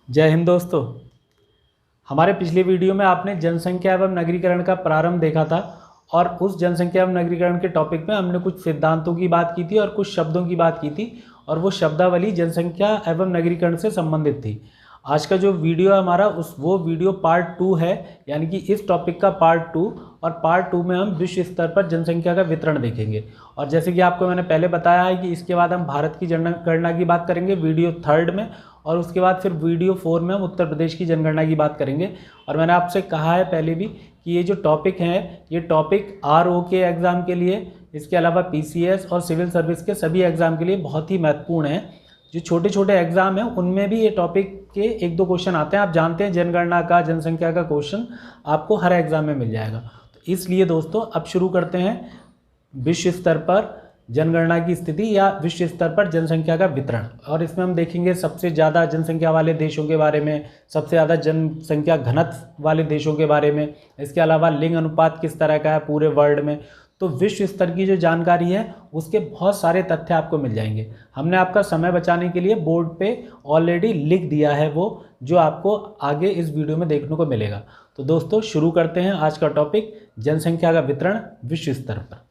जय हिंद दोस्तों। हमारे पिछले वीडियो में आपने जनसंख्या एवं नगरीकरण का प्रारंभ देखा था और उस जनसंख्या एवं नगरीकरण के टॉपिक में हमने कुछ सिद्धांतों की बात की थी और कुछ शब्दों की बात की थी और वो शब्दावली जनसंख्या एवं नगरीकरण से संबंधित थी। आज का जो वीडियो है हमारा वो वीडियो पार्ट 2 है, यानी कि इस टॉपिक का पार्ट 2। और पार्ट 2 में हम विश्व स्तर पर जनसंख्या का वितरण देखेंगे। और जैसे कि आपको मैंने पहले बताया है कि इसके बाद हम भारत की जनगणना की बात करेंगे वीडियो 3 में, और उसके बाद फिर वीडियो 4 में हम उत्तर प्रदेश की जनगणना की बात करेंगे। और मैंने आपसे कहा है पहले भी कि ये जो टॉपिक हैं ये टॉपिक RO के एग्ज़ाम के लिए, इसके अलावा PCS और सिविल सर्विस के सभी एग्ज़ाम के लिए बहुत ही महत्वपूर्ण है। जो छोटे छोटे एग्ज़ाम हैं उनमें भी ये टॉपिक के 1-2 क्वेश्चन आते हैं। आप जानते हैं जनगणना का, जनसंख्या का क्वेश्चन आपको हर एग्ज़ाम में मिल जाएगा। तो इसलिए दोस्तों अब शुरू करते हैं विश्व स्तर पर जनगणना की स्थिति या विश्व स्तर पर जनसंख्या का वितरण। और इसमें हम देखेंगे सबसे ज़्यादा जनसंख्या वाले देशों के बारे में, सबसे ज़्यादा जनसंख्या घनत्व वाले देशों के बारे में, इसके अलावा लिंग अनुपात किस तरह का है पूरे वर्ल्ड में। तो विश्व स्तर की जो जानकारी है उसके बहुत सारे तथ्य आपको मिल जाएंगे। हमने आपका समय बचाने के लिए बोर्ड पे ऑलरेडी लिख दिया है वो, जो आपको आगे इस वीडियो में देखने को मिलेगा। तो दोस्तों शुरू करते हैं आज का टॉपिक, जनसंख्या का वितरण विश्व स्तर पर।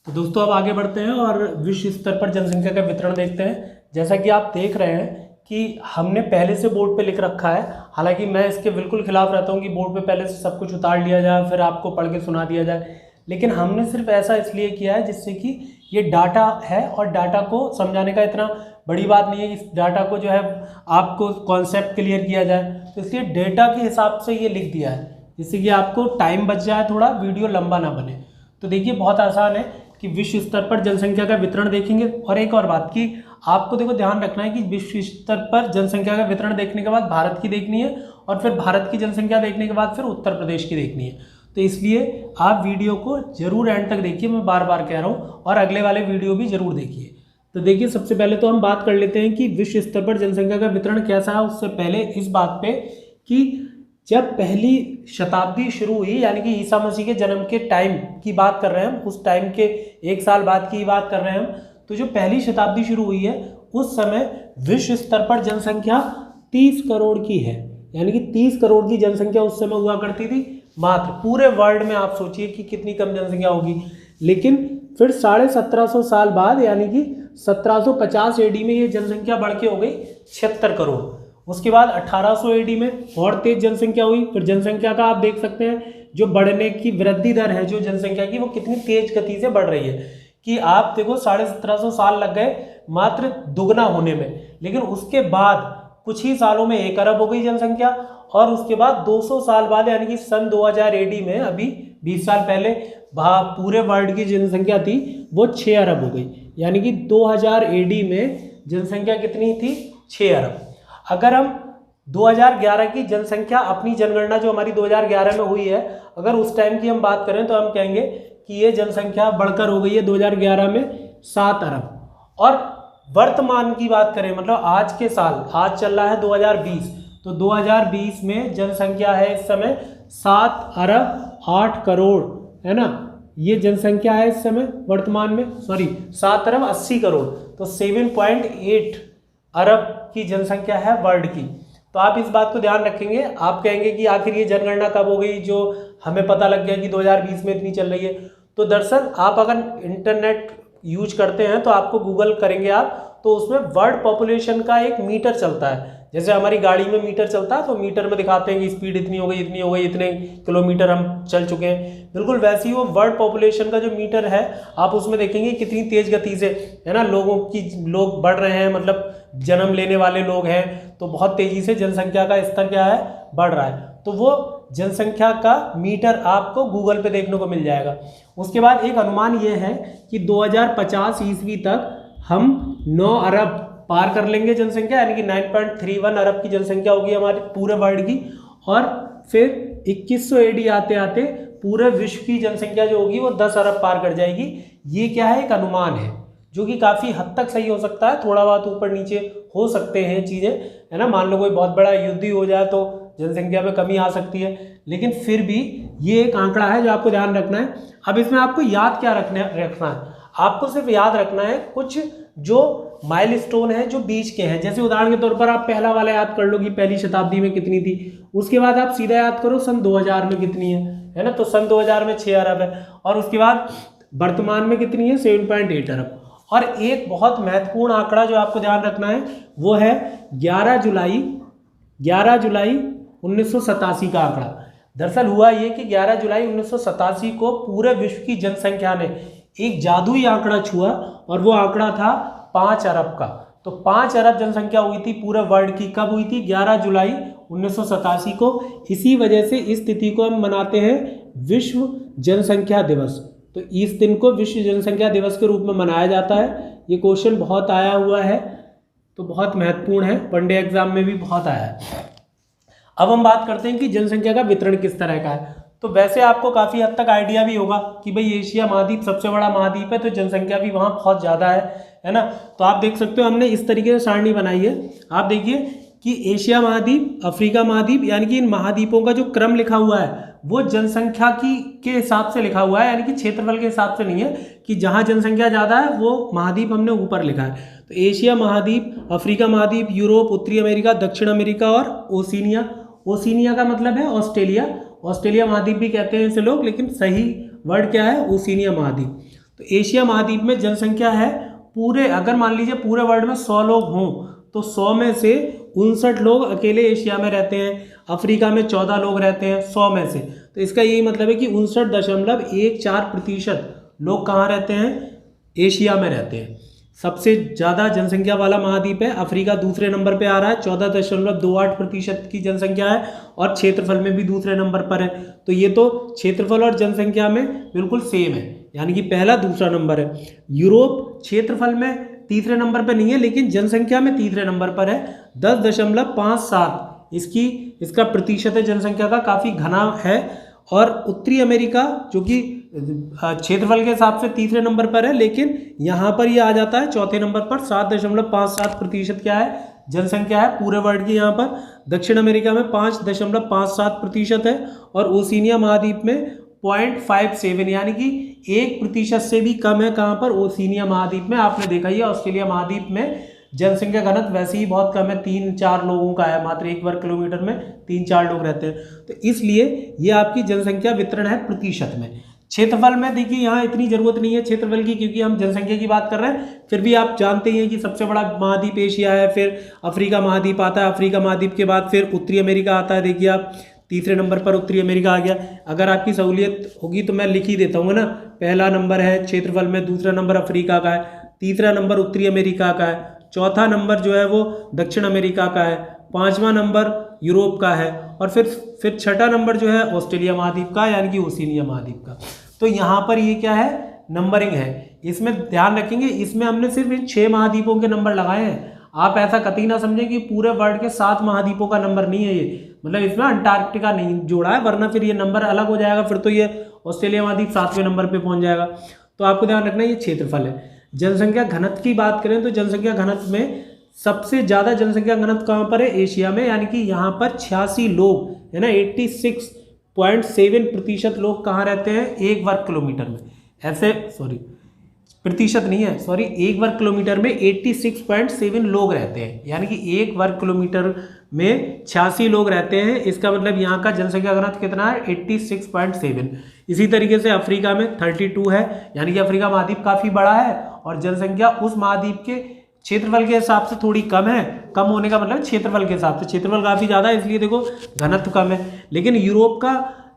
तो दोस्तों अब आगे बढ़ते हैं और विश्व स्तर पर जनसंख्या का वितरण देखते हैं। जैसा कि आप देख रहे हैं कि हमने पहले से बोर्ड पे लिख रखा है। हालांकि मैं इसके बिल्कुल खिलाफ रहता हूँ कि बोर्ड पे पहले से सब कुछ उतार लिया जाए फिर आपको पढ़ के सुना दिया जाए, लेकिन हमने सिर्फ ऐसा इसलिए किया है जिससे कि ये डाटा है और डाटा को समझाने का इतना बड़ी बात नहीं है। इस डाटा को जो है आपको कॉन्सेप्ट क्लियर किया जाए, तो इसलिए डेटा के हिसाब से ये लिख दिया है जिससे कि आपको टाइम बच जाए, थोड़ा वीडियो लंबा ना बने। तो देखिए बहुत आसान है कि विश्व स्तर पर जनसंख्या का वितरण देखेंगे। और एक और बात कि आपको देखो ध्यान रखना है कि विश्व स्तर पर जनसंख्या का वितरण देखने के बाद भारत की देखनी है और फिर भारत की जनसंख्या देखने के बाद फिर उत्तर प्रदेश की देखनी है। तो इसलिए आप वीडियो को जरूर एंड तक देखिए, मैं बार बार कह रहा हूँ, और अगले वाले वीडियो भी जरूर देखिए। तो देखिए सबसे पहले तो हम बात कर लेते हैं कि विश्व स्तर पर जनसंख्या का वितरण कैसा है। उससे पहले इस बात पे कि जब पहली शताब्दी शुरू हुई, यानी कि ईसा मसीह के जन्म के टाइम की बात कर रहे हैं हम, उस टाइम के 1 साल बाद की बात कर रहे हैं हम। तो जो पहली शताब्दी शुरू हुई है उस समय विश्व स्तर पर जनसंख्या 30 करोड़ की है, यानी कि 30 करोड़ की जनसंख्या उस समय हुआ करती थी मात्र। पूरे वर्ल्ड में आप सोचिए कि कितनी कम जनसंख्या होगी। लेकिन फिर 1750 साल बाद, यानी कि 1750 AD में ये जनसंख्या बढ़ के हो गई 76 करोड़। उसके बाद 1800 AD में और तेज जनसंख्या हुई। फिर जनसंख्या का आप देख सकते हैं जो बढ़ने की वृद्धि दर है जो जनसंख्या की, वो कितनी तेज गति से बढ़ रही है कि आप देखो 1750 साल लग गए मात्र दुगना होने में। लेकिन उसके बाद कुछ ही सालों में 1 अरब हो गई जनसंख्या, और उसके बाद 200 साल बाद यानी कि सन 2000 AD में, अभी 20 साल पहले पूरे वर्ल्ड की जनसंख्या थी वो 6 अरब हो गई। यानी कि 2000 AD में जनसंख्या कितनी थी? 6 अरब। अगर हम 2011 की जनसंख्या, अपनी जनगणना जो हमारी 2011 में हुई है, अगर उस टाइम की हम बात करें तो हम कहेंगे कि ये जनसंख्या बढ़कर हो गई है 2011 में 7 अरब। और वर्तमान की बात करें, मतलब आज के साल, आज चल रहा है 2020, तो 2020 में जनसंख्या है इस समय 7 अरब 8 करोड़, है ना। ये जनसंख्या है इस समय वर्तमान में, 7 अरब 80 करोड़, तो 7.8 अरब की जनसंख्या है वर्ल्ड की। तो आप इस बात को ध्यान रखेंगे। आप कहेंगे कि आखिर ये जनगणना कब हो गई जो हमें पता लग गया कि 2020 में इतनी चल रही है। तो दरअसल आप अगर इंटरनेट यूज करते हैं तो आपको गूगल करेंगे आप, तो उसमें वर्ल्ड पॉपुलेशन का एक मीटर चलता है। जैसे हमारी गाड़ी में मीटर चलता है तो मीटर में दिखाते हैं कि स्पीड इतनी हो गई, इतनी हो गई, इतने किलोमीटर हम चल चुके हैं। बिल्कुल वैसे ही वो वर्ल्ड पॉपुलेशन का जो मीटर है आप उसमें देखेंगे कितनी तेज गति से, है ना, लोग बढ़ रहे हैं, मतलब जन्म लेने वाले लोग हैं, तो बहुत तेजी से जनसंख्या का स्तर क्या है, बढ़ रहा है। तो वो जनसंख्या का मीटर आपको गूगल पे देखने को मिल जाएगा। उसके बाद एक अनुमान ये है कि 2050 ईस्वी तक हम 9 अरब पार कर लेंगे जनसंख्या, यानी कि 9.31 अरब की जनसंख्या होगी हमारे पूरे वर्ल्ड की। और फिर 2100 AD आते आते पूरे विश्व की जनसंख्या जो होगी वो 10 अरब पार कर जाएगी। ये क्या है, एक अनुमान है जो कि काफ़ी हद तक सही हो सकता है, थोड़ा बहुत ऊपर नीचे हो सकते हैं चीज़ें, है ना। मान लो कोई बहुत बड़ा युद्ध ही हो जाए तो जनसंख्या में कमी आ सकती है, लेकिन फिर भी ये एक आंकड़ा है जो आपको ध्यान रखना है। अब इसमें आपको याद क्या रखना है, आपको सिर्फ याद रखना है कुछ जो माइलस्टोन है जो बीच के हैं। जैसे उदाहरण के तौर पर आप पहला वाला याद कर लो कि पहली शताब्दी में कितनी थी, उसके बाद आप सीधा याद करो सन 2000 में कितनी है ना, तो सन 2000 में 6 अरब है, और उसके बाद वर्तमान में कितनी है 7.8 अरब। और एक बहुत महत्वपूर्ण आंकड़ा जो आपको ध्यान रखना है वो है 11 जुलाई 1987 का आंकड़ा। दरअसल हुआ ये कि 11 जुलाई 1987 को पूरे विश्व की जनसंख्या ने एक जादुई आंकड़ा छुआ, और वो आंकड़ा था 5 अरब का। तो 5 अरब जनसंख्या हुई थी पूरे वर्ल्ड की। कब हुई थी? 11 जुलाई 1987 को। इसी वजह से इस तिथि को हम मनाते हैं विश्व जनसंख्या दिवस। तो इस दिन को विश्व जनसंख्या दिवस के रूप में मनाया जाता है। ये क्वेश्चन बहुत आया हुआ है, तो बहुत महत्वपूर्ण है, वनडे एग्जाम में भी बहुत आया है। अब हम बात करते हैं कि जनसंख्या का वितरण किस तरह का है। तो वैसे आपको काफ़ी हद तक आइडिया भी होगा कि भाई एशिया महाद्वीप सबसे बड़ा महाद्वीप है, तो जनसंख्या भी वहाँ बहुत ज़्यादा है ना। तो आप देख सकते हो हमने इस तरीके से सारणी बनाई है। आप देखिए कि एशिया महाद्वीप, अफ्रीका महाद्वीप, यानी कि इन महाद्वीपों का जो क्रम लिखा हुआ है वो जनसंख्या के हिसाब से लिखा हुआ है, यानी कि क्षेत्रफल के हिसाब से नहीं है कि जहाँ जनसंख्या ज़्यादा है वो महाद्वीप हमने ऊपर लिखा है। तो एशिया महाद्वीप, अफ्रीका महाद्वीप, यूरोप, उत्तरी अमेरिका, दक्षिण अमेरिका और ओशिनिया। ओशिनिया का मतलब है ऑस्ट्रेलिया। ऑस्ट्रेलिया महाद्वीप भी कहते हैं इसे लोग, लेकिन सही वर्ड क्या है? ओशिनिया महाद्वीप। तो एशिया महाद्वीप में जनसंख्या है पूरे, अगर मान लीजिए पूरे वर्ल्ड में 100 लोग हों तो 100 में से 59 लोग अकेले एशिया में रहते हैं, अफ्रीका में 14 लोग रहते हैं 100 में से। तो इसका यही मतलब है कि 59.14% लोग कहाँ रहते हैं? एशिया में रहते हैं। सबसे ज़्यादा जनसंख्या वाला महाद्वीप है अफ्रीका, दूसरे नंबर पे आ रहा है, 14.28% की जनसंख्या है, और क्षेत्रफल में भी दूसरे नंबर पर है। तो ये तो क्षेत्रफल और जनसंख्या में बिल्कुल सेम है, यानी कि पहला दूसरा नंबर है। यूरोप क्षेत्रफल में तीसरे नंबर पर नहीं है, लेकिन जनसंख्या में तीसरे नंबर पर है, 10.57 इसका प्रतिशत है जनसंख्या का, काफ़ी घना है। और उत्तरी अमेरिका जो कि क्षेत्रफल के हिसाब से तीसरे नंबर पर है, लेकिन यहाँ पर ये आ जाता है चौथे नंबर पर, 7.57% क्या है? जनसंख्या है पूरे वर्ल्ड की यहाँ पर। दक्षिण अमेरिका में 5.57% है, और ओशिनिया महाद्वीप में 0.57, यानी कि 1% से भी कम है। कहाँ पर? ओशिनिया महाद्वीप में। आपने देखा ही है ऑस्ट्रेलिया महाद्वीप में जनसंख्या घनत्व वैसे ही बहुत कम है, 3-4 लोगों का है, मात्र 1 वर्ग किलोमीटर में 3-4 लोग रहते हैं। तो इसलिए ये आपकी जनसंख्या वितरण है प्रतिशत में। क्षेत्रफल में देखिए यहाँ इतनी जरूरत नहीं है क्षेत्रफल की, क्योंकि हम जनसंख्या की बात कर रहे हैं। फिर भी आप जानते ही हैं कि सबसे बड़ा महाद्वीप एशिया है, फिर अफ्रीका महाद्वीप आता है, अफ्रीका महाद्वीप के बाद फिर उत्तरी अमेरिका आता है। देखिए आप तीसरे नंबर पर उत्तरी अमेरिका आ गया। अगर आपकी सहूलियत होगी तो मैं लिख ही देता हूँ ना, पहला नंबर है क्षेत्रफल में, दूसरा नंबर अफ्रीका का है, तीसरा नंबर उत्तरी अमेरिका का है, चौथा नंबर जो है वो दक्षिण अमेरिका का है, पांचवा नंबर यूरोप का है, और फिर छठा नंबर जो है ऑस्ट्रेलिया महाद्वीप का, यानी कि ओशिनिया महाद्वीप का। तो यहाँ पर ये क्या है? नंबरिंग है। इसमें ध्यान रखेंगे, इसमें हमने सिर्फ इन 6 महाद्वीपों के नंबर लगाए हैं। आप ऐसा कतई ना समझें कि पूरे वर्ल्ड के 7 महाद्वीपों का नंबर नहीं है ये, मतलब इसमें अंटार्कटिका नहीं जोड़ा है, वरना फिर ये नंबर अलग हो जाएगा, फिर तो ये ऑस्ट्रेलिया महाद्वीप 7वें नंबर पे पहुंच जाएगा। तो आपको ध्यान रखना ये क्षेत्रफल है। जनसंख्या घनत्व की बात करें तो जनसंख्या घनत्व में सबसे ज़्यादा जनसंख्या घनत्व कहाँ पर है? एशिया में, यानी कि यहाँ पर 86 लोग है ना, 86.7% लोग कहाँ रहते हैं? 1 वर्ग किलोमीटर में। ऐसे प्रतिशत नहीं है, 1 वर्ग किलोमीटर में 86.7 लोग रहते हैं, यानी कि 1 वर्ग किलोमीटर में 86 लोग रहते हैं। इसका मतलब यहाँ का जनसंख्या घनत्व कितना है? 86.7। इसी तरीके से अफ्रीका में 32 है, यानी कि अफ्रीका महाद्वीप काफ़ी बड़ा है, और जनसंख्या उस महाद्वीप के क्षेत्रफल के हिसाब से थोड़ी कम है। कम होने का मतलब क्षेत्रफल के हिसाब से, क्षेत्रफल काफ़ी ज़्यादा है, इसलिए देखो घनत्व कम है। लेकिन यूरोप का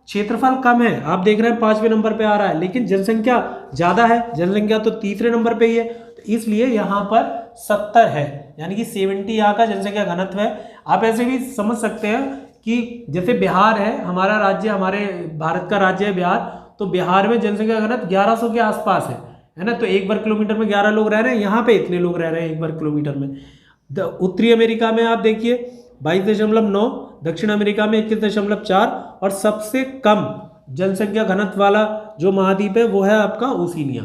क्षेत्रफल कम है, आप देख रहे हैं 5वें नंबर पे आ रहा है, लेकिन जनसंख्या ज़्यादा है, जनसंख्या तो तीसरे नंबर पे ही है, तो इसलिए यहाँ पर 70 है, यानी कि 70 यहाँ का जनसंख्या घनत्व है। आप ऐसे भी समझ सकते हैं कि जैसे बिहार है हमारा राज्य, हमारे भारत का राज्य है बिहार, तो बिहार में जनसंख्या घनत्व 1100 के आसपास है ना, तो 1 वर्ग किलोमीटर में 11 लोग रह रहे हैं, यहाँ पे इतने लोग रह रहे हैं 1 वर्ग किलोमीटर में। उत्तरी अमेरिका में आप देखिए 22.9, दक्षिण अमेरिका में 21.4, और सबसे कम जनसंख्या घनत्व वाला जो महाद्वीप है वो है आपका ओशिनिया,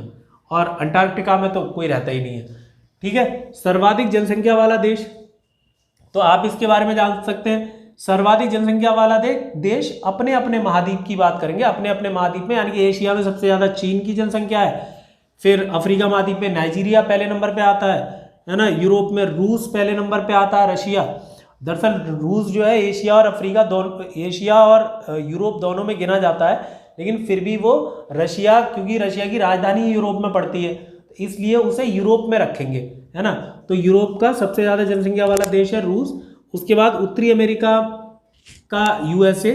और अंटार्कटिका में तो कोई रहता ही नहीं है। ठीक है, सर्वाधिक जनसंख्या वाला देश, तो आप इसके बारे में जान सकते हैं सर्वाधिक जनसंख्या वाला देश अपने अपने महाद्वीप की बात करेंगे, अपने अपने महाद्वीप में, यानी कि एशिया में सबसे ज़्यादा चीन की जनसंख्या है, फिर अफ्रीका महाद्वीप में नाइजीरिया पहले नंबर पे आता है ना, यूरोप में रूस पहले नंबर पे आता है, रशिया। दरअसल रूस जो है एशिया और अफ्रीका दोनों, एशिया और यूरोप दोनों में गिना जाता है, लेकिन फिर भी वो रशिया, क्योंकि रशिया की राजधानी यूरोप में पड़ती है, इसलिए उसे यूरोप में रखेंगे, है ना। तो यूरोप का सबसे ज़्यादा जनसंख्या वाला देश है रूस। उसके बाद उत्तरी अमेरिका का यूएसए,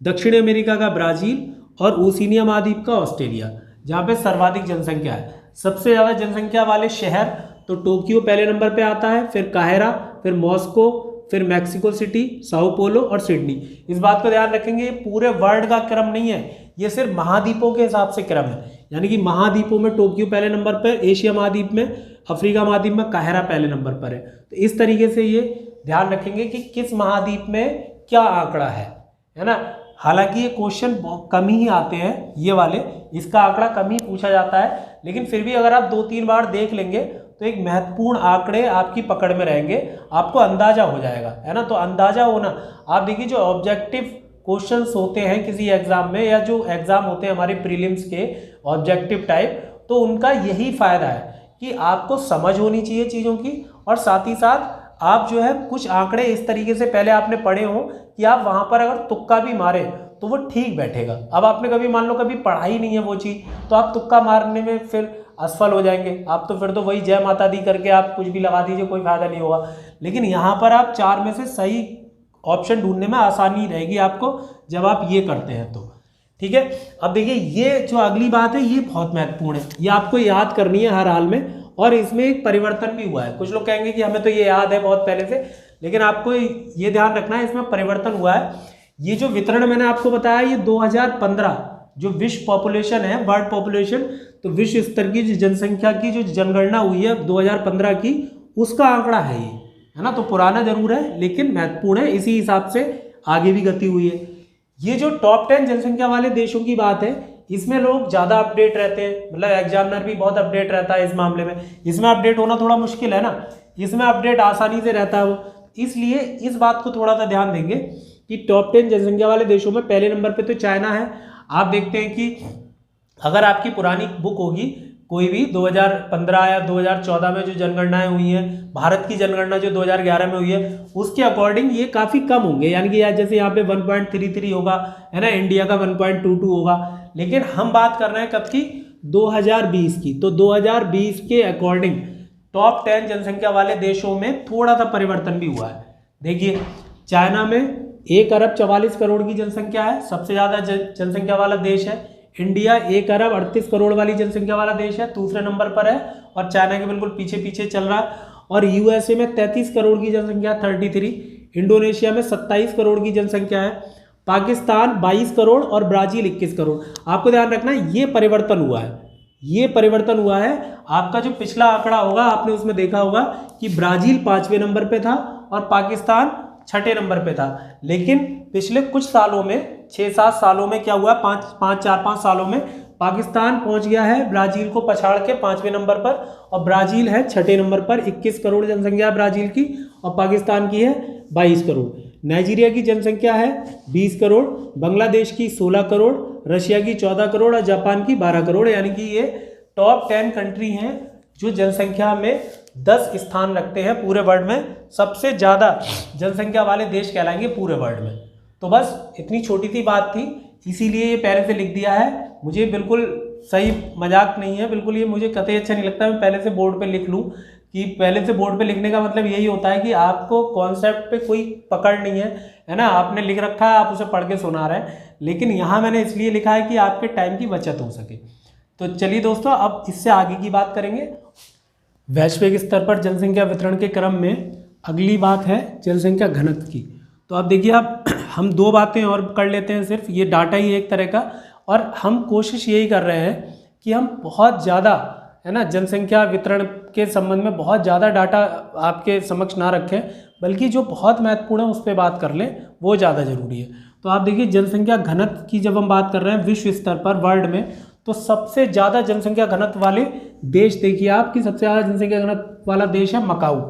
दक्षिण अमेरिका का ब्राज़ील और ओशिनिया महाद्वीप का ऑस्ट्रेलिया, जहाँ पे सर्वाधिक जनसंख्या है। सबसे ज़्यादा जनसंख्या वाले शहर तो टोक्यो पहले नंबर पे आता है, फिर काहिरा, फिर मॉस्को, फिर मैक्सिको सिटी, साओ पोलो और सिडनी। इस बात को ध्यान रखेंगे, ये पूरे वर्ल्ड का क्रम नहीं है, ये सिर्फ महाद्वीपों के हिसाब से क्रम है। यानी कि महाद्वीपों में टोक्यो पहले नंबर पर, एशिया महाद्वीप में, अफ्रीका महाद्वीप में काहिरा पहले नंबर पर है। तो इस तरीके से ये ध्यान रखेंगे कि किस महाद्वीप में क्या आंकड़ा है ना। हालांकि ये क्वेश्चन कम ही आते हैं, ये वाले, इसका आंकड़ा कम ही पूछा जाता है, लेकिन फिर भी अगर आप 2-3 बार देख लेंगे तो एक महत्वपूर्ण आंकड़े आपकी पकड़ में रहेंगे, आपको अंदाजा हो जाएगा, है ना। तो अंदाजा होना, आप देखिए जो ऑब्जेक्टिव क्वेश्चंस होते हैं किसी एग्जाम में, या जो एग्जाम होते हैं हमारे प्रीलिम्स के ऑब्जेक्टिव टाइप, तो उनका यही फायदा है कि आपको समझ होनी चाहिए चीज़ों की, और साथ ही साथ आप जो है कुछ आंकड़े इस तरीके से पहले आपने पढ़े हों कि आप वहाँ पर अगर तुक्का भी मारे तो वो ठीक बैठेगा। अब आपने कभी मान लो कभी पढ़ा ही नहीं है वो चीज़, तो आप तुक्का मारने में फिर असफल हो जाएंगे आप, तो फिर तो वही जय माता दी करके आप कुछ भी लगा दीजिए, कोई फायदा नहीं होगा। लेकिन यहाँ पर आप 4 में से सही ऑप्शन ढूंढने में आसानी रहेगी आपको जब आप ये करते हैं तो, ठीक है। अब देखिए ये जो अगली बात है ये बहुत महत्वपूर्ण है, ये आपको याद करनी है हर हाल में, और इसमें एक परिवर्तन भी हुआ है। कुछ लोग कहेंगे कि हमें तो ये याद है बहुत पहले से, लेकिन आपको ये ध्यान रखना है इसमें परिवर्तन हुआ है। ये जो वितरण मैंने आपको बताया, ये 2015 जो विश्व पॉपुलेशन है, वर्ल्ड पॉपुलेशन, तो विश्व स्तर की जो जनसंख्या की जो जनगणना हुई है 2015 की, उसका आंकड़ा है ये, है ना। तो पुराना जरूर है लेकिन महत्वपूर्ण है, इसी हिसाब से आगे भी गति हुई है। ये जो टॉप 10 जनसंख्या वाले देशों की बात है, इसमें लोग ज़्यादा अपडेट रहते हैं, मतलब एग्जामिनर भी बहुत अपडेट रहता है इस मामले में। इसमें अपडेट होना थोड़ा मुश्किल है ना, इसमें अपडेट आसानी से रहता है वो, इसलिए इस बात को थोड़ा सा ध्यान देंगे कि टॉप 10 जनसंख्या वाले देशों में पहले नंबर पे तो चाइना है। आप देखते हैं कि अगर आपकी पुरानी बुक होगी कोई भी 2015 या 2014 में जो जनगणनाएं हुई हैं, भारत की जनगणना जो 2011 में हुई है, उसके अकॉर्डिंग ये काफ़ी कम होंगे, यानी कि जैसे यहाँ पे 1.33 होगा, है ना, इंडिया का 1.22 होगा। लेकिन हम बात कर रहे हैं कब की, 2020 की। तो 2020 के अकॉर्डिंग टॉप 10 जनसंख्या वाले देशों में थोड़ा सा परिवर्तन भी हुआ है। देखिए चाइना में 1 अरब 44 करोड़ की जनसंख्या है, सबसे ज़्यादा जनसंख्या वाला देश है। इंडिया 1 अरब 38 करोड़ वाली जनसंख्या वाला देश है, दूसरे नंबर पर है, और चाइना के बिल्कुल पीछे पीछे चल रहा है। और यूएसए में 33 करोड़ की जनसंख्या, 33। इंडोनेशिया में 27 करोड़ की जनसंख्या है, पाकिस्तान 22 करोड़ और ब्राज़ील 21 करोड़। आपको ध्यान रखना है ये परिवर्तन हुआ है, ये परिवर्तन हुआ है। आपका जो पिछला आंकड़ा होगा आपने उसमें देखा होगा कि ब्राज़ील 5वें नंबर पे था और पाकिस्तान 6ठे नंबर पे था। लेकिन पिछले कुछ सालों में, 6-7 सालों में क्या हुआ, 4-5 सालों में पाकिस्तान पहुंच गया है ब्राज़ील को पछाड़ के 5वें नंबर पर, और ब्राज़ील है 6ठे नंबर पर। 21 करोड़ जनसंख्या ब्राज़ील की और पाकिस्तान की है 22 करोड़। नाइजीरिया की जनसंख्या है 20 करोड़, बांग्लादेश की 16 करोड़, रशिया की 14 करोड़ और जापान की 12 करोड़। यानी कि ये टॉप 10 कंट्री हैं जो जनसंख्या में 10 स्थान रखते हैं पूरे वर्ल्ड में, सबसे ज़्यादा जनसंख्या वाले देश कहलाएंगे पूरे वर्ल्ड में। तो बस इतनी छोटी सी बात थी, इसीलिए ये पहले से लिख दिया है। मुझे बिल्कुल सही मजाक नहीं है, बिल्कुल ये मुझे कतई अच्छा नहीं लगता मैं पहले से बोर्ड पे लिख लूँ, कि पहले से बोर्ड पे लिखने का मतलब यही होता है कि आपको कॉन्सेप्ट पे कोई पकड़ नहीं है ना, आपने लिख रखा है, आप उसे पढ़ के सुना रहे हैं। लेकिन यहाँ मैंने इसलिए लिखा है कि आपके टाइम की बचत हो सके। तो चलिए दोस्तों, अब इससे आगे की बात करेंगे। वैश्विक स्तर पर जनसंख्या वितरण के क्रम में अगली बात है जनसंख्या घनत्व की। तो अब देखिए, अब हम 2 बातें और कर लेते हैं, सिर्फ ये डाटा ही एक तरह का, और हम कोशिश यही कर रहे हैं कि हम बहुत ज़्यादा, है ना, जनसंख्या वितरण के संबंध में बहुत ज़्यादा डाटा आपके समक्ष ना रखें, बल्कि जो बहुत महत्वपूर्ण है उस पर बात कर लें, वो ज़्यादा ज़रूरी है। तो आप देखिए जनसंख्या घनत्व की जब हम बात कर रहे हैं विश्व स्तर पर, वर्ल्ड में, तो सबसे ज़्यादा जनसंख्या घनत्व वाले देश देखिए आपकी, सबसे ज़्यादा जनसंख्या घनत्व वाला देश है मकाऊ।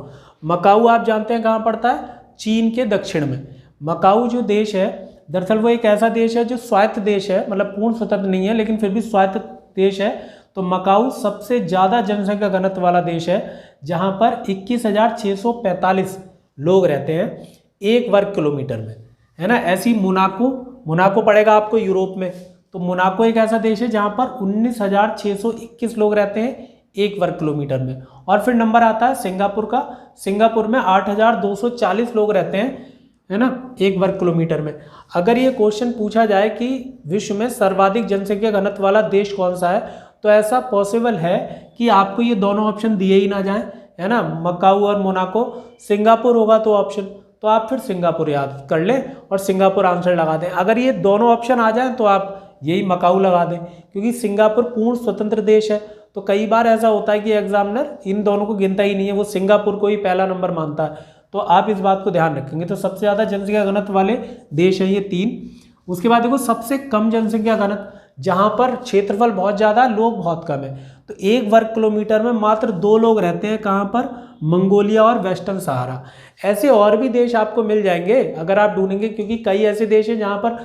मकाऊ आप जानते हैं कहाँ पड़ता है, चीन के दक्षिण में। मकाऊ जो देश है दरअसल वो एक ऐसा देश है जो स्वायत्त देश है, मतलब पूर्ण स्वतंत्र नहीं है लेकिन फिर भी स्वायत्त देश है। तो मकाऊ सबसे ज़्यादा जनसंख्या घनत्व वाला देश है, जहाँ पर 21,645 लोग रहते हैं 1 वर्ग किलोमीटर में, है ना। ऐसी मोनाको पड़ेगा आपको यूरोप में। तो मोनाको एक ऐसा देश है जहाँ पर 19,621 लोग रहते हैं 1 वर्ग किलोमीटर में। और फिर नंबर आता है सिंगापुर का। सिंगापुर में 8,240 लोग रहते हैं, है ना, 1 वर्ग किलोमीटर में। अगर ये क्वेश्चन पूछा जाए कि विश्व में सर्वाधिक जनसंख्या घनत्व वाला देश कौन सा है, तो ऐसा पॉसिबल है कि आपको ये दोनों ऑप्शन दिए ही ना जाएं, है ना, मकाऊ और मोनाको। सिंगापुर होगा तो ऑप्शन, तो आप फिर सिंगापुर याद कर लें और सिंगापुर आंसर लगा दें। अगर ये दोनों ऑप्शन आ जाएं तो आप यही मकाऊ लगा दें, क्योंकि सिंगापुर पूर्ण स्वतंत्र देश है। तो कई बार ऐसा होता है कि एग्जामिनर इन दोनों को गिनता ही नहीं है, वो सिंगापुर को ही पहला नंबर मानता है। तो आप इस बात को ध्यान रखेंगे। तो सबसे ज़्यादा जनसंख्या घनत्व वाले देश हैं ये 3। उसके बाद देखो सबसे कम जनसंख्या घनत्व, जहाँ पर क्षेत्रफल बहुत ज़्यादा, लोग बहुत कम है। तो 1 वर्ग किलोमीटर में मात्र 2 लोग रहते हैं, कहाँ पर, मंगोलिया और वेस्टर्न सहारा। ऐसे और भी देश आपको मिल जाएंगे अगर आप ढूंढेंगे, क्योंकि कई ऐसे देश हैं जहाँ पर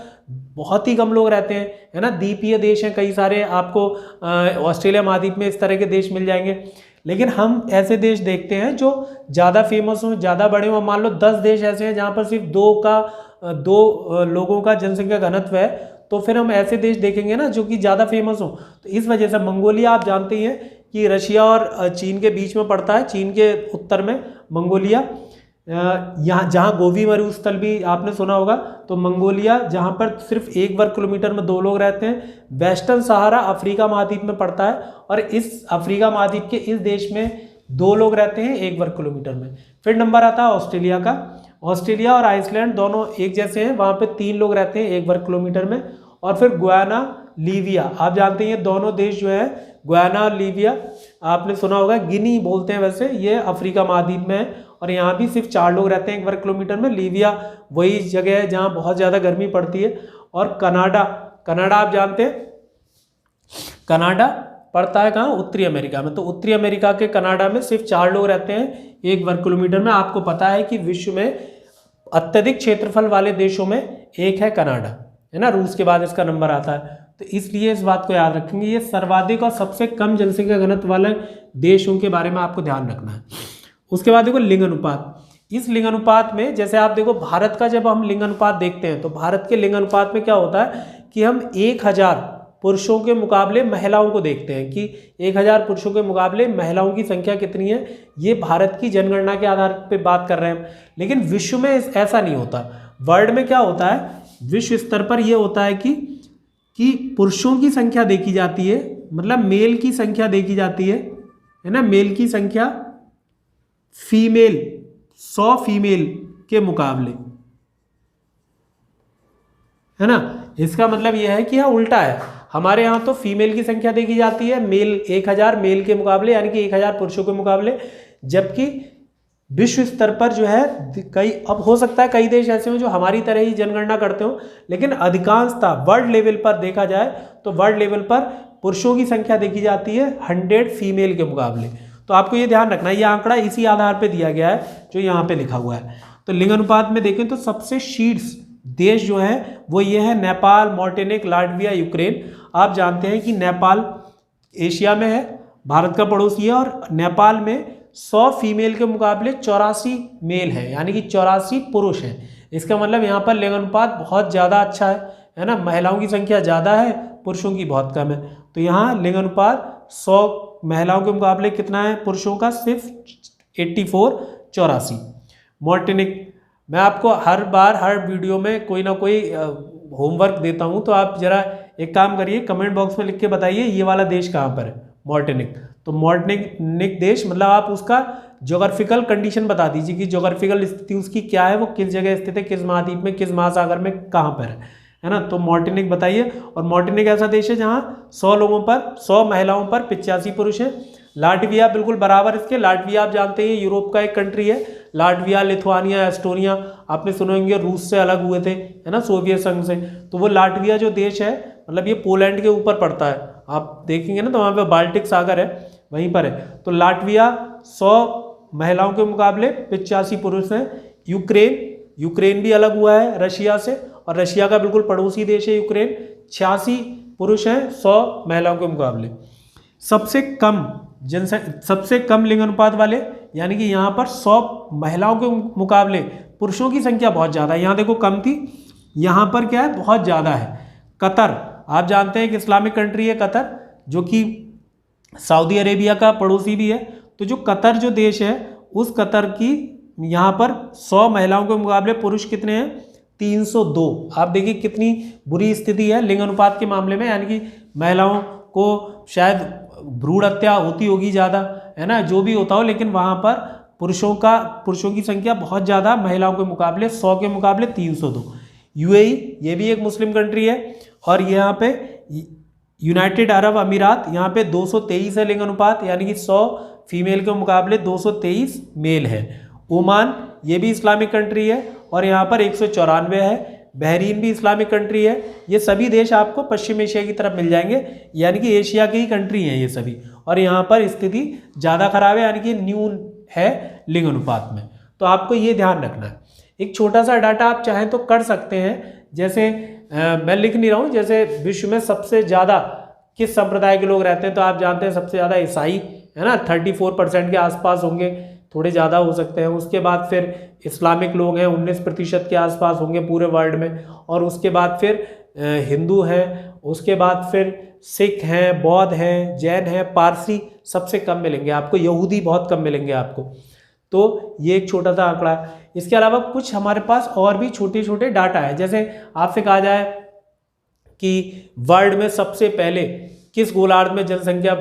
बहुत ही कम लोग रहते हैं, है ना। द्वीपीय देश हैं कई सारे, आपको ऑस्ट्रेलिया महाद्वीप में इस तरह के देश मिल जाएंगे। लेकिन हम ऐसे देश देखते हैं जो ज़्यादा फेमस हों, ज़्यादा बड़े हों। मान लो 10 देश ऐसे हैं जहाँ पर सिर्फ 2 लोगों का जनसंख्या घनत्व है, तो फिर हम ऐसे देश देखेंगे ना जो कि ज़्यादा फेमस हो। तो इस वजह से मंगोलिया आप जानते हैं कि रशिया और चीन के बीच में पड़ता है, चीन के उत्तर में मंगोलिया, यहाँ जहाँ गोबी मरुस्थल भी आपने सुना होगा। तो मंगोलिया जहाँ पर सिर्फ 1 वर्ग किलोमीटर में 2 लोग रहते हैं। वेस्टर्न सहारा अफ्रीका महाद्वीप में पड़ता है, और इस अफ्रीका महाद्वीप के इस देश में 2 लोग रहते हैं 1 वर्ग किलोमीटर में। फिर नंबर आता है ऑस्ट्रेलिया का। ऑस्ट्रेलिया और आइसलैंड दोनों एक जैसे हैं, वहाँ पे 3 लोग रहते हैं 1 वर्ग किलोमीटर में। और फिर गुयाना, लीबिया, आप जानते हैं दोनों देश जो है, गुयाना और लीबिया, आपने सुना होगा, गिनी बोलते हैं वैसे, ये अफ्रीका महाद्वीप में है। और यहाँ भी सिर्फ 4 लोग रहते हैं 1 वर्ग किलोमीटर में। लीबिया वही जगह है जहाँ बहुत ज़्यादा गर्मी पड़ती है। और कनाडा आप जानते हैं, कनाडा पड़ता है कहाँ, उत्तरी अमेरिका में। तो उत्तरी अमेरिका के कनाडा में सिर्फ 4 लोग रहते हैं 1 वर्ग किलोमीटर में। आपको पता है कि विश्व में अत्यधिक क्षेत्रफल वाले देशों में एक है कनाडा, है ना, रूस के बाद इसका नंबर आता है। तो इसलिए इस बात को याद रखेंगे, ये सर्वाधिक और सबसे कम जनसंख्या घनत्व वाले देशों के बारे में आपको ध्यान रखना है। उसके बाद देखो लिंग अनुपात। इस लिंग अनुपात में जैसे आप देखो भारत का जब हम लिंग अनुपात देखते हैं, तो भारत के लिंग अनुपात में क्या होता है कि हम 1000 पुरुषों के मुकाबले महिलाओं को देखते हैं कि 1000 पुरुषों के मुकाबले महिलाओं की संख्या कितनी है। ये भारत की जनगणना के आधार पर बात कर रहे हैं, लेकिन विश्व में ऐसा नहीं होता। वर्ल्ड में क्या होता है, विश्व स्तर पर यह होता है कि पुरुषों की संख्या देखी जाती है, मतलब मेल की संख्या देखी जाती है ना, मेल की संख्या फीमेल 100 फीमेल के मुकाबले, है ना। इसका मतलब यह है कि यहाँ उल्टा है, हमारे यहाँ तो फीमेल की संख्या देखी जाती है मेल 1000 मेल के मुकाबले, यानी कि 1000 पुरुषों के मुकाबले। जबकि विश्व स्तर पर जो है कई, अब हो सकता है कई देश ऐसे हो जो हमारी तरह ही जनगणना करते हो, लेकिन अधिकांशतः वर्ल्ड लेवल पर देखा जाए तो वर्ल्ड लेवल पर पुरुषों की संख्या देखी जाती है 100 फीमेल के मुकाबले। तो आपको ये ध्यान रखना है, ये आंकड़ा इसी आधार पे दिया गया है जो यहाँ पे लिखा हुआ है। तो लिंग अनुपात में देखें तो सबसे शीर्ष देश जो है वो ये है नेपाल, मार्टिनिक, लाटविया, यूक्रेन। आप जानते हैं कि नेपाल एशिया में है, भारत का पड़ोसी है, और नेपाल में 100 फीमेल के मुकाबले 84 मेल है, यानी कि 84 पुरुष हैं। इसका मतलब यहाँ पर लिंग अनुपात बहुत ज़्यादा अच्छा है ना। महिलाओं की संख्या ज़्यादा है, पुरुषों की बहुत कम है। तो यहाँ लिंग अनुपात 100 महिलाओं के मुकाबले कितना है, पुरुषों का सिर्फ 84। मार्टिनिक, मैं आपको हर बार हर वीडियो में कोई ना कोई होमवर्क देता हूँ, तो आप जरा एक काम करिए, कमेंट बॉक्स में लिख के बताइए ये वाला देश कहाँ पर है, मार्टिनिक। तो मार्टिनिक देश मतलब आप उसका ज्योग्राफिकल कंडीशन बता दीजिए कि ज्योग्राफिकल स्थिति उसकी क्या है, वो किस जगह स्थित है, किस महाद्वीप में, किस महासागर में, कहाँ पर है ना। तो मार्टिनिक बताइए। और मार्टिनिक ऐसा देश है जहाँ 100 लोगों पर, 100 महिलाओं पर 85 पुरुष हैं। लाटविया बिल्कुल बराबर इसके, लाटविया आप जानते हैं यूरोप का एक कंट्री है। लाटविया, लिथुआनिया, एस्टोनिया आपने सुने होंगे, रूस से अलग हुए थे, है ना, सोवियत संघ से। तो वो लाटविया जो देश है, मतलब ये पोलैंड के ऊपर पड़ता है, आप देखेंगे ना तो वहाँ पे बाल्टिक सागर है, वहीं पर है। तो लाटविया 100 महिलाओं के मुकाबले 85 पुरुष हैं। यूक्रेन यूक्रेन भी अलग हुआ है रशिया से, और रशिया का बिल्कुल पड़ोसी देश है यूक्रेन। 86 पुरुष हैं 100 महिलाओं के मुकाबले। सबसे कम लिंग अनुपात वाले, यानी कि यहाँ पर 100 महिलाओं के मुकाबले पुरुषों की संख्या बहुत ज़्यादा है। यहाँ देखो कम थी, यहाँ पर क्या है बहुत ज़्यादा है। कतर, आप जानते हैं कि इस्लामिक कंट्री है कतर, जो कि सऊदी अरेबिया का पड़ोसी भी है। तो जो कतर जो देश है, उस कतर की यहाँ पर 100 महिलाओं के मुकाबले पुरुष कितने हैं? 302। आप देखिए कितनी बुरी स्थिति है लिंग अनुपात के मामले में, यानी कि महिलाओं को शायद भ्रूण हत्या होती होगी ज़्यादा, है ना, जो भी होता हो, लेकिन वहाँ पर पुरुषों की संख्या बहुत ज़्यादा महिलाओं के मुकाबले, 100 के मुकाबले 302। यूएई, ये भी एक मुस्लिम कंट्री है, और यहाँ पे यूनाइटेड अरब अमीरात, यहाँ पे 223 है लिंग अनुपात, यानी कि 100 फीमेल के मुकाबले 223 मेल है। ओमान, ये भी इस्लामिक कंट्री है, और यहाँ पर 194 है। बहरीन भी इस्लामिक कंट्री है। ये सभी देश आपको पश्चिम एशिया की तरफ मिल जाएंगे, यानी कि एशिया की ही कंट्री हैं ये सभी, और यहाँ पर स्थिति ज़्यादा खराब है, यानी कि न्यून है लिंग अनुपात में। तो आपको ये ध्यान रखना है। एक छोटा सा डाटा आप चाहें तो कर सकते हैं, जैसे मैं लिख नहीं रहा हूँ, जैसे विश्व में सबसे ज़्यादा किस संप्रदाय के लोग रहते हैं, तो आप जानते हैं सबसे ज़्यादा ईसाई, है ना, 34% के आसपास होंगे, थोड़े ज़्यादा हो सकते हैं। उसके बाद फिर इस्लामिक लोग हैं, 19% के आसपास होंगे पूरे वर्ल्ड में, और उसके बाद फिर हिंदू हैं, उसके बाद फिर सिख हैं, बौद्ध हैं, जैन हैं, पारसी सबसे कम मिलेंगे आपको, यहूदी बहुत कम मिलेंगे आपको। तो ये एक छोटा सा आंकड़ा है। इसके अलावा कुछ हमारे पास और भी छोटे छोटे डाटा है, जैसे आपसे कहा जाए कि वर्ल्ड में सबसे पहले किस गोलार्ध में जनसंख्या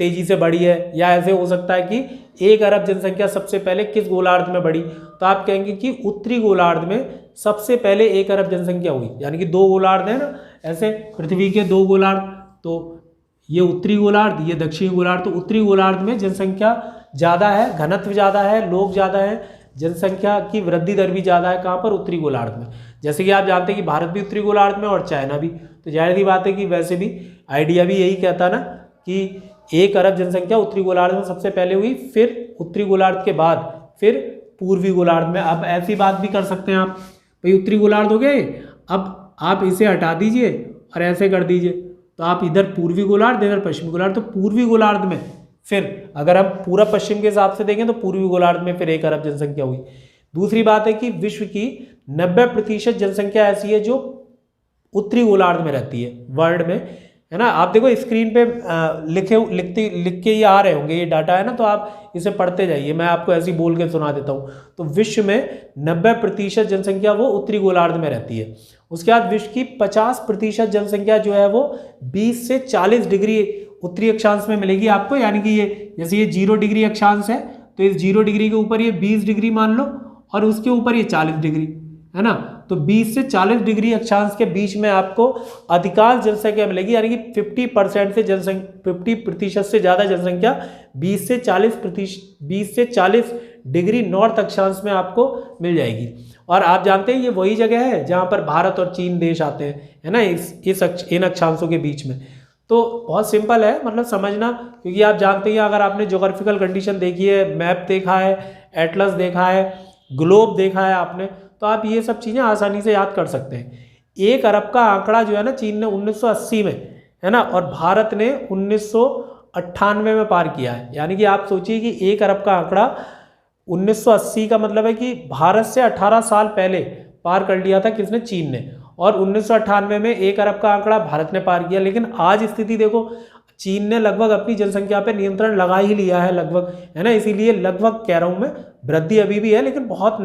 तेजी से बढ़ी है, या ऐसे हो सकता है कि 1 अरब जनसंख्या सबसे पहले किस गोलार्ध में बढ़ी, तो आप कहेंगे कि उत्तरी गोलार्ध में सबसे पहले 1 अरब जनसंख्या हुई, यानी कि 2 गोलार्ध है ना, ऐसे पृथ्वी के 2 गोलार्ध, तो ये उत्तरी गोलार्ध, ये दक्षिणी गोलार्ध। तो उत्तरी गोलार्ध में जनसंख्या ज़्यादा है, घनत्व ज़्यादा है, लोग ज़्यादा हैं, जनसंख्या की वृद्धि दर भी ज़्यादा है। कहाँ पर? उत्तरी गोलार्ध में। जैसे कि आप जानते हैं कि भारत भी उत्तरी गोलार्ध में और चाइना भी, तो जाहिर सी बात है कि वैसे भी आइडिया भी यही कहता ना कि 1 अरब जनसंख्या उत्तरी गोलार्ध में सबसे पहले हुई, फिर उत्तरी गोलार्ध के बाद फिर पूर्वी गोलार्ध में। अब ऐसी बात भी कर सकते हैं आप, भाई उत्तरी गोलार्ध हो गए, अब आप इसे हटा दीजिए और ऐसे कर दीजिए, तो आप इधर पूर्वी गोलार्ध, इधर पश्चिमी गोलार्ध। तो पूर्वी गोलार्ध में फिर अगर हम पूरा पश्चिम के हिसाब से देखें तो पूर्वी गोलार्ध में फिर 1 अरब जनसंख्या हुई। दूसरी बात है कि विश्व की 90% जनसंख्या ऐसी है जो उत्तरी गोलार्ध में रहती है वर्ल्ड में, है ना। आप देखो स्क्रीन पे लिख के ये आ रहे होंगे, ये डाटा है ना, तो आप इसे पढ़ते जाइए, मैं आपको ऐसे ही बोल के सुना देता हूँ। तो विश्व में 90% जनसंख्या वो उत्तरी गोलार्ध में रहती है। उसके बाद विश्व की 50% जनसंख्या जो है वो 20 से 40 डिग्री उत्तरी अक्षांश में मिलेगी आपको, यानी कि ये जैसे ये 0 डिग्री अक्षांश है, तो इस 0 डिग्री के ऊपर ये 20 डिग्री मान लो, और उसके ऊपर ये 40 डिग्री, है ना। तो 20 से 40 डिग्री अक्षांश के बीच में आपको अधिकांश जनसंख्या मिलेगी, यानी कि 50% से ज़्यादा जनसंख्या 20 से 40 डिग्री नॉर्थ अक्षांश में आपको मिल जाएगी। और आप जानते हैं ये वही जगह है जहाँ पर भारत और चीन देश आते हैं, है ना, इन अक्षांशों के बीच में। तो बहुत सिंपल है, मतलब समझना, क्योंकि आप जानते हैं अगर आपने ज्योग्राफिकल कंडीशन देखी है, मैप देखा है, एटलस देखा है, ग्लोब देखा है आपने, तो आप ये सब चीज़ें आसानी से याद कर सकते हैं। 1 अरब का आंकड़ा जो है ना, चीन ने 1980 में, है ना, और भारत ने 1998 में पार किया है। यानी कि आप सोचिए कि 1 अरब का आंकड़ा 1980 का मतलब है कि भारत से 18 साल पहले पार कर लिया था किसने? चीन ने। और 1998 में 1 अरब का आंकड़ा भारत ने पार किया। लेकिन आज स्थिति देखो, चीन ने लगभग अपनी जनसंख्या पे नियंत्रण लगा ही लिया है लगभग, है ना। इसीलिए लगभग कह रहा हूँ मैं, वृद्धि अभी भी है लेकिन बहुत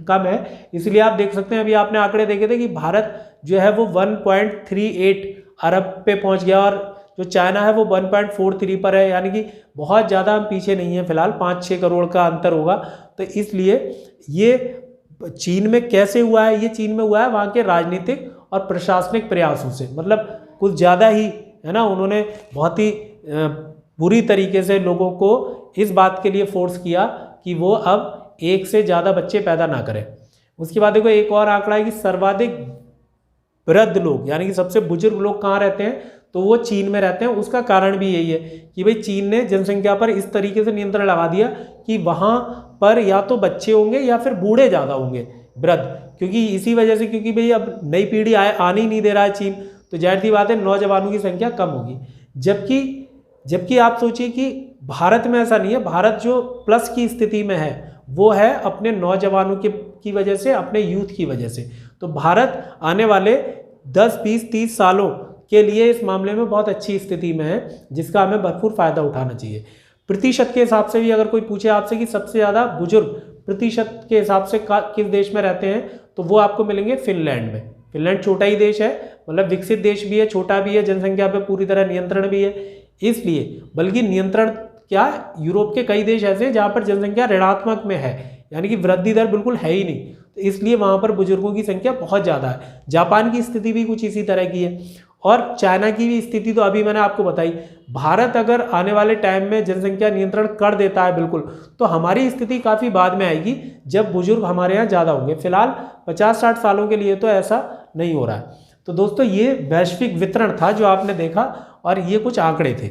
कम है। इसलिए आप देख सकते हैं, अभी आपने आंकड़े देखे थे कि भारत जो है वो 1.38 अरब पे पहुंच गया, और जो चाइना है वो 1.43 पर है, यानी कि बहुत ज़्यादा हम पीछे नहीं है फिलहाल, 5-6 करोड़ का अंतर होगा। तो इसलिए ये चीन में कैसे हुआ है? ये चीन में हुआ है वहाँ के राजनीतिक और प्रशासनिक प्रयासों से, मतलब कुछ ज़्यादा ही, है ना, उन्होंने बहुत ही बुरी तरीके से लोगों को इस बात के लिए फोर्स किया कि वो अब 1 से ज़्यादा बच्चे पैदा ना करें। उसके बाद देखो एक और आंकड़ा है कि सर्वाधिक वृद्ध लोग, यानी कि सबसे बुजुर्ग लोग कहाँ रहते हैं? तो वो चीन में रहते हैं। उसका कारण भी यही है कि भाई चीन ने जनसंख्या पर इस तरीके से नियंत्रण लगा दिया कि वहाँ पर या तो बच्चे होंगे या फिर बूढ़े ज़्यादा होंगे, वृद्ध, क्योंकि इसी वजह से, क्योंकि भाई अब नई पीढ़ी आने ही नहीं दे रहा है चीन, तो जाहिर सी बात है नौजवानों की संख्या कम होगी। जबकि आप सोचिए कि भारत में ऐसा नहीं है। भारत जो प्लस की स्थिति में है वो है अपने नौजवानों की वजह से, अपने यूथ की वजह से। तो भारत आने वाले 10, 20, 30 सालों के लिए इस मामले में बहुत अच्छी स्थिति में है, जिसका हमें भरपूर फायदा उठाना चाहिए। प्रतिशत के हिसाब से भी अगर कोई पूछे आपसे कि सबसे ज़्यादा बुजुर्ग प्रतिशत के हिसाब से किस देश में रहते हैं, तो वो आपको मिलेंगे फिनलैंड में। फिनलैंड छोटा ही देश है, मतलब विकसित देश भी है, छोटा भी है, जनसंख्या पे पूरी तरह नियंत्रण भी है, इसलिए बल्कि नियंत्रण क्या, यूरोप के कई देश ऐसे हैं जहाँ पर जनसंख्या ऋणात्मक में है, यानी कि वृद्धि दर बिल्कुल है ही नहीं, तो इसलिए वहाँ पर बुजुर्गों की संख्या बहुत ज़्यादा है। जापान की स्थिति भी कुछ इसी तरह की है, और चाइना की भी स्थिति तो अभी मैंने आपको बताई। भारत अगर आने वाले टाइम में जनसंख्या नियंत्रण कर देता है बिल्कुल, तो हमारी स्थिति काफ़ी बाद में आएगी जब बुजुर्ग हमारे यहाँ ज़्यादा होंगे। फिलहाल 50-60 सालों के लिए तो ऐसा नहीं हो रहा है। तो दोस्तों ये वैश्विक वितरण था जो आपने देखा, और ये कुछ आंकड़े थे।